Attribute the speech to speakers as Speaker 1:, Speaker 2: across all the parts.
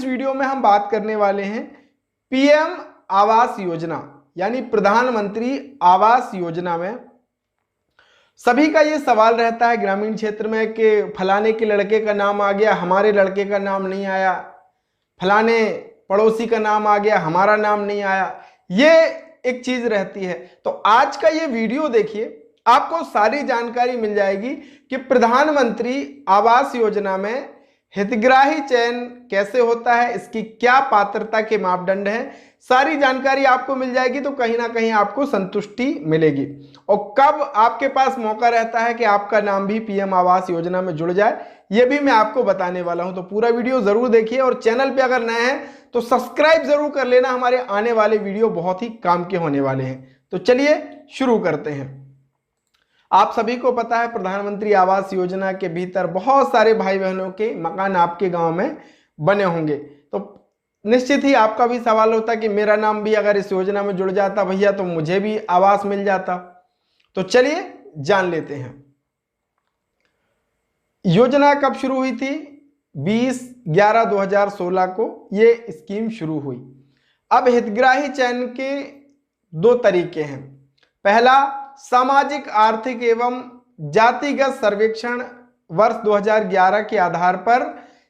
Speaker 1: इस वीडियो में हम बात करने वाले हैं पीएम आवास योजना यानी प्रधानमंत्री आवास योजना में सभी का ये सवाल रहता है ग्रामीण क्षेत्र में कि फलाने के लड़के का नाम आ गया, हमारे लड़के का नाम नहीं आया, फलाने पड़ोसी का नाम आ गया, हमारा नाम नहीं आया। ये एक चीज रहती है। तो आज का ये वीडियो देखिए, आपको सारी जानकारी मिल जाएगी कि प्रधानमंत्री आवास योजना में हितग्राही चयन कैसे होता है, इसकी क्या पात्रता के मापदंड हैं, सारी जानकारी आपको मिल जाएगी। तो कहीं ना कहीं आपको संतुष्टि मिलेगी। और कब आपके पास मौका रहता है कि आपका नाम भी पीएम आवास योजना में जुड़ जाए, यह भी मैं आपको बताने वाला हूं। तो पूरा वीडियो जरूर देखिए और चैनल पे अगर नए हैं तो सब्सक्राइब जरूर कर लेना, हमारे आने वाले वीडियो बहुत ही काम के होने वाले हैं। तो चलिए शुरू करते हैं। आप सभी को पता है प्रधानमंत्री आवास योजना के भीतर बहुत सारे भाई बहनों के मकान आपके गांव में बने होंगे। तो निश्चित ही आपका भी सवाल होता कि मेरा नाम भी अगर इस योजना में जुड़ जाता भैया तो मुझे भी आवास मिल जाता। तो चलिए जान लेते हैं योजना कब शुरू हुई थी। 20/11/2016 को ये स्कीम शुरू हुई। अब हितग्राही चयन के दो तरीके हैं। पहला, सामाजिक आर्थिक एवं जातिगत सर्वेक्षण वर्ष 2011 के आधार पर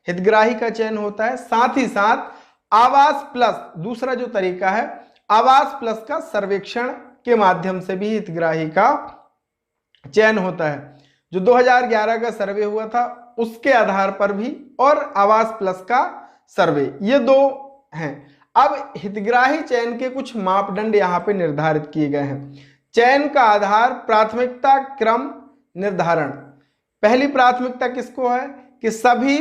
Speaker 1: हितग्राही का चयन होता है। साथ ही साथ आवास प्लस, दूसरा जो तरीका है आवास प्लस का सर्वेक्षण के माध्यम से भी हितग्राही का चयन होता है। जो 2011 का सर्वे हुआ था उसके आधार पर भी, और आवास प्लस का सर्वे, ये दो हैं। अब हितग्राही चयन के कुछ मापदंड यहां पे निर्धारित किए गए हैं। चयन का आधार प्राथमिकता क्रम निर्धारण। पहली प्राथमिकता किसको है कि सभी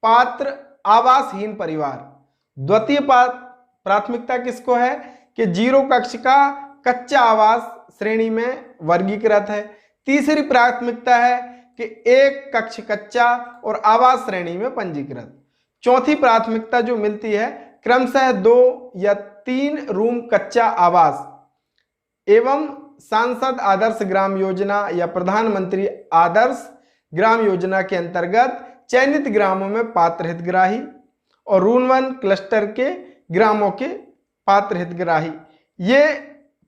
Speaker 1: पात्र आवासहीन परिवार। द्वितीय प्राथमिकता किसको है कि 0 कक्ष का कच्चा आवास श्रेणी में वर्गीकृत है। तीसरी प्राथमिकता है कि 1 कक्ष कच्चा और आवास श्रेणी में पंजीकृत। चौथी प्राथमिकता जो मिलती है क्रमशः 2 या 3 रूम कच्चा आवास एवं सांसद आदर्श ग्राम योजना या प्रधानमंत्री आदर्श ग्राम योजना के अंतर्गत चयनित ग्रामों में पात्र हितग्राही और रूल 1 क्लस्टर के ग्रामों के पात्र हितग्राही। ये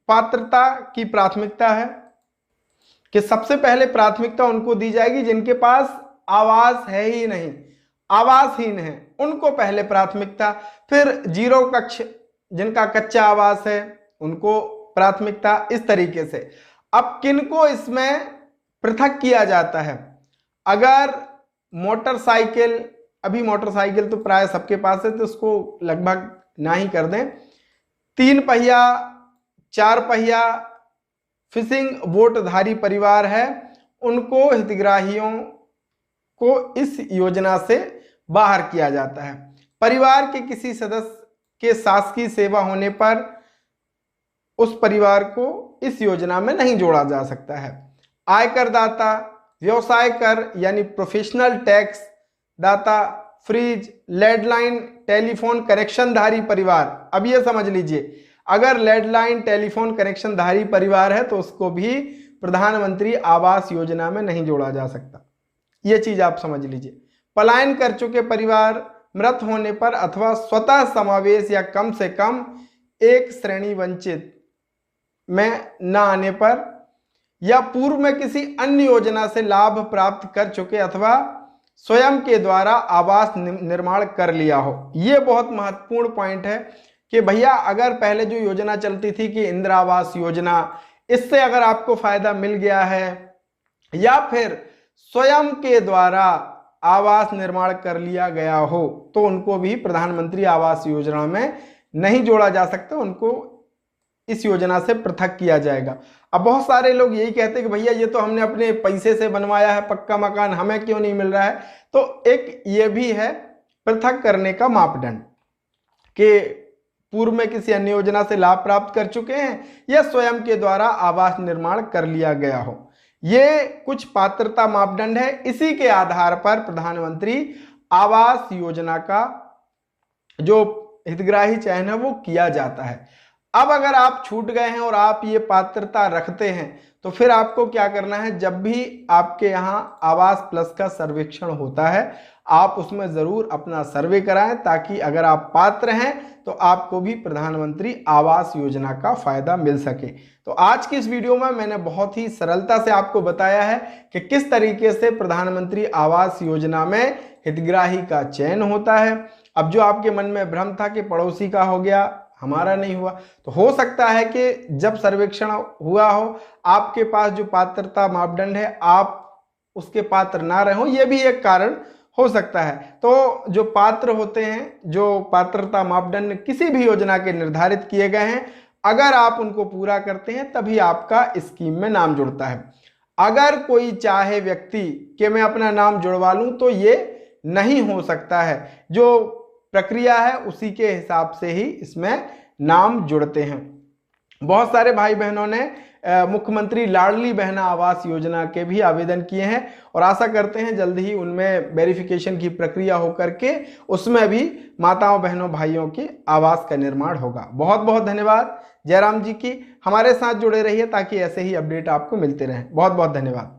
Speaker 1: पात्रता की प्राथमिकता है कि सबसे पहले प्राथमिकता उनको दी जाएगी जिनके पास आवास है ही नहीं, आवासहीन है, उनको पहले प्राथमिकता। फिर 0 कक्ष जिनका कच्चा आवास है उनको प्राथमिकता, इस तरीके से। अब किनको इसमें पृथक किया जाता है? अगर मोटरसाइकिल, अभी मोटरसाइकिल तो प्राय सबके पास है तो उसको लगभग ना ही कर दें। 3 पहिया, 4 पहिया फिशिंग बोटधारी परिवार है, उनको हितग्राहियों को इस योजना से बाहर किया जाता है। परिवार के किसी सदस्य के शासकीय सेवा होने पर उस परिवार को इस योजना में नहीं जोड़ा जा सकता है। आयकर दाता, व्यवसाय कर यानी प्रोफेशनल टैक्स दाता, फ्रिज, लैंडलाइन टेलीफोन कनेक्शनधारी परिवार। अब ये समझ लीजिए, अगर लैंडलाइन टेलीफोन कनेक्शनधारी परिवार है तो उसको भी प्रधानमंत्री आवास योजना में नहीं जोड़ा जा सकता। ये चीज आप समझ लीजिए। पलायन कर चुके परिवार, मृत होने पर अथवा स्वतः समावेश या कम से कम 1 श्रेणी वंचित में न आने पर, या पूर्व में किसी अन्य योजना से लाभ प्राप्त कर चुके अथवा स्वयं के द्वारा आवास निर्माण कर लिया हो। यह बहुत महत्वपूर्ण पॉइंट है कि भैया अगर पहले जो योजना चलती थी कि इंदिरा आवास योजना, इससे अगर आपको फायदा मिल गया है या फिर स्वयं के द्वारा आवास निर्माण कर लिया गया हो तो उनको भी प्रधानमंत्री आवास योजना में नहीं जोड़ा जा सकता, उनको इस योजना से पृथक किया जाएगा। अब बहुत सारे लोग यही कहते हैं कि भैया ये तो हमने अपने पैसे से बनवाया है पक्का मकान, हमें क्यों नहीं मिल रहा है। तो एक ये भी है पृथक करने का मापदंड कि पूर्व में किसी अन्य योजना से लाभ प्राप्त कर चुके हैं या स्वयं के द्वारा आवास निर्माण कर लिया गया हो। ये कुछ पात्रता मापदंड है, इसी के आधार पर प्रधानमंत्री आवास योजना का जो हितग्राही चयन है वो किया जाता है। अब अगर आप छूट गए हैं और आप ये पात्रता रखते हैं तो फिर आपको क्या करना है, जब भी आपके यहाँ आवास प्लस का सर्वेक्षण होता है आप उसमें ज़रूर अपना सर्वे कराएं, ताकि अगर आप पात्र हैं तो आपको भी प्रधानमंत्री आवास योजना का फ़ायदा मिल सके। तो आज की इस वीडियो में मैंने बहुत ही सरलता से आपको बताया है कि किस तरीके से प्रधानमंत्री आवास योजना में हितग्राही का चयन होता है। अब जो आपके मन में भ्रम था कि पड़ोसी का हो गया, हमारा नहीं हुआ, तो हो सकता है कि जब सर्वेक्षण हुआ हो आपके पास जो पात्रता मापदंड है आप उसके पात्र ना रहे हो, यह भी एक कारण हो सकता है। तो जो पात्र होते हैं, जो पात्रता मापदंड किसी भी योजना के निर्धारित किए गए हैं, अगर आप उनको पूरा करते हैं तभी आपका स्कीम में नाम जुड़ता है। अगर कोई चाहे व्यक्ति कि मैं अपना नाम जुड़वा लूं तो ये नहीं हो सकता है। जो प्रक्रिया है उसी के हिसाब से ही इसमें नाम जुड़ते हैं। बहुत सारे भाई बहनों ने मुख्यमंत्री लाडली बहना आवास योजना के भी आवेदन किए हैं और आशा करते हैं जल्द ही उनमें वेरिफिकेशन की प्रक्रिया होकर के उसमें भी माताओं बहनों भाइयों के आवास का निर्माण होगा। बहुत बहुत धन्यवाद जयराम जी की। हमारे साथ जुड़े रहिए ताकि ऐसे ही अपडेट आपको मिलते रहें। बहुत बहुत धन्यवाद।